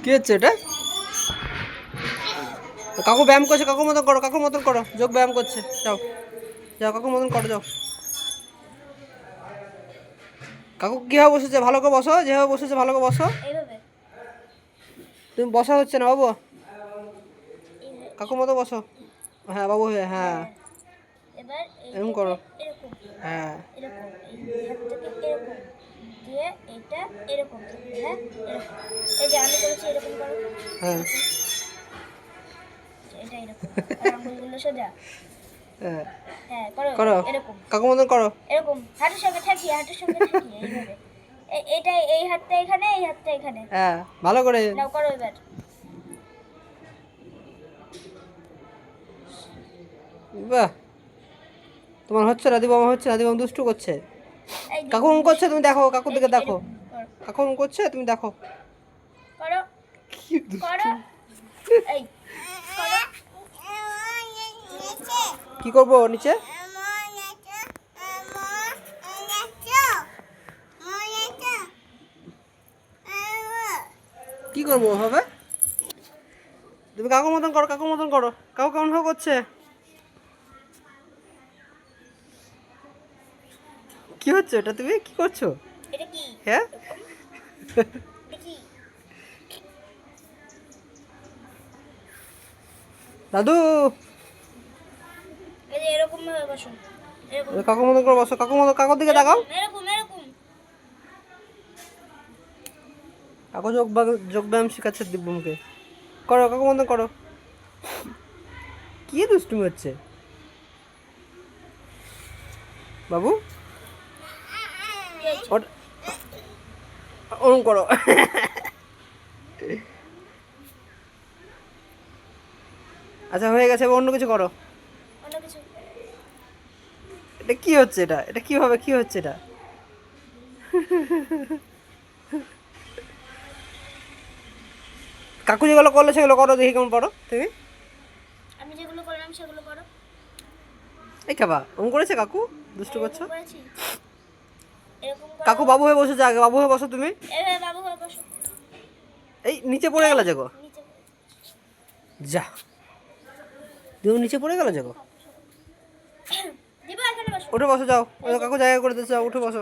কি হচ্ছে এটা? কাকু ব্যায়াম করছে, কাকুর মতন করো, কাকুর মতন করো, যোগ ব্যায়াম করছে। যাও যাও, কাকুর মতন করো, যাও। কাকু কীভাবে বসেছে, ভালো করে বসো, যেভাবে বসেছে ভালো করে বসো। তুমি বসা হচ্ছে না বাবু, কাকুর মতো বসো। হ্যাঁ বাবু, হ্যাঁ এবার এরকম করো। এরকম হ্যাঁ এরকম এই হাতটাকে এরকম দিয়ে এটা এরকম থাকবে। হ্যাঁ এরকম, এই যে আমি করেছি এরকম করো। হ্যাঁ এটা এরকম আর আঙ্গুলগুলো সোজা। হ্যাঁ হ্যাঁ করো করো, এরকম কাকুর মতন করো। এরকম হাঁটুর সঙ্গে ঠাকিয়ে, হাঁটুর সঙ্গে ঠাকিয়ে এইভাবে। এটা এই হাতটা এখানে, এই হাতটা এখানে। হ্যাঁ ভালো করে। নাও করো এবার। বাহ, তোমার হচ্ছে না, দিবাম হচ্ছে না, দিবাম দুষ্টু করছে। এই কাকু অঙ্ক করছে, তুমি দেখো, কাকুর দিকে দেখো। এরকম করো কাকু অঙ্ক করছে, তুমি দেখো। করো কি দুষ্টু। করো এই করো। কি করবো নিচে? কি করবো হবে? তুমি কাকুর মতন করো, কাকুর মতন করো। কাকু কেমন ভাবে করছে? কি হচ্ছে এটা, তুমি কি করছো? এটা কি? হ্যাঁ এটা কি? দাদু, এই যে এরকম ভাবে বসো, এরকম কাকুর মতন করে বসো, কাকুর মতন, কাকুর দিকে তাকাও। এরকম এরকম। কাকু যোগ ব্যায়াম শেখাচ্ছে দিব্যমকে। করো, কাকুর মতন করো। কি দুষ্টুমি হচ্ছে বাবু? ওটা ওরম করো। আচ্ছা হয়ে গেছে, এবার অন্য কিছু করো। অন্য কিছু। এটা কি হচ্ছে, এটা এটা কিভাবে কি হচ্ছে এটা? কাকু যেগুলো করলো সেগুলো করো, দেখি কেমন পারো তুমি। আমি যেগুলো করলাম সেগুলো করো। এই খাবা ওম করেছে কাকু, দুষ্টু করছো। এরকম করেছি, এরকম করো। কাকু বাবু হয়ে বসেছে, আগে বাবু হয়ে বসো তুমি। এভাবে বাবু হয়ে বসো। এই নিচে পড়ে গেল যে গো, নিচে যা তুমি নিচে পড়ে গেল যে গো। দিব, এখানে বসো। উঠে বসো, যাও, ওই কাকু জায়গা করে দিচ্ছে, যাও উঠে বসো।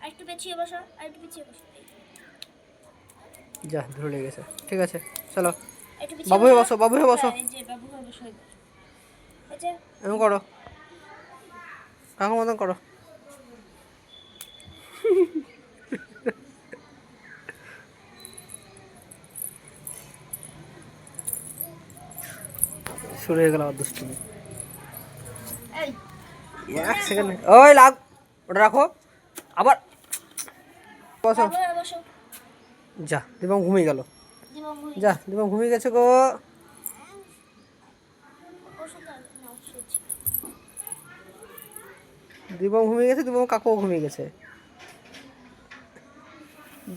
আর একটু পেছিয়ে বসো, আর একটু পিছিয়ে বসো। যা ধরে লেগে গেছে, ঠিক আছে চলো। একটু পিছিয়ে বাবু হয়ে বসো, বাবু হয়ে বসো। এই যে বাবু হয়ে বসো এবার। এই যে এমন করো, কাকুর মতন করো। শুরু হয়ে গেল আমার দুষ্টুমি। এই এক সেকেন্ড, ওই লাগ, ওটা রাখো আবার বসো। বাবু হয়ে বসো। যা দিবাম ঘুমিয়ে গেল, দিবম ঘুরি যা দিবাম ঘুমিয়ে গেছে গো। বসো তাহলে। না শুয়েছি। দিবাম ঘুমিয়ে গেছে, দিবাম কাকুও ঘুমিয়ে গেছে।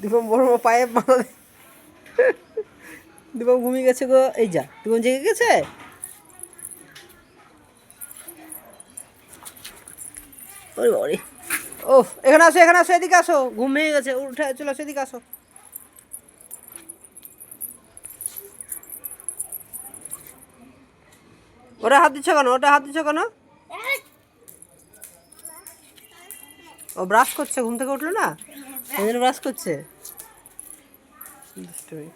দিবাম বড় বড় পায়ে মাথা দিবাম ঘুমিয়ে গেছে গো। এই যা দিবাম জেগে গেছে। ওরে বাবারে, ও এখানে আসো, এখানে আসো, এদিকে আসো, ঘুম ভেঙে গেছে, উঠে চলে আসো, এদিকে আসো। ওটা হাত দিচ্ছ কেন, ওটা হাত দিচ্ছ কেন? ও ব্রাশ করছে, ঘুম থেকে উঠলো না, এই জন্য ব্রাশ করছে। দুষ্টুমি।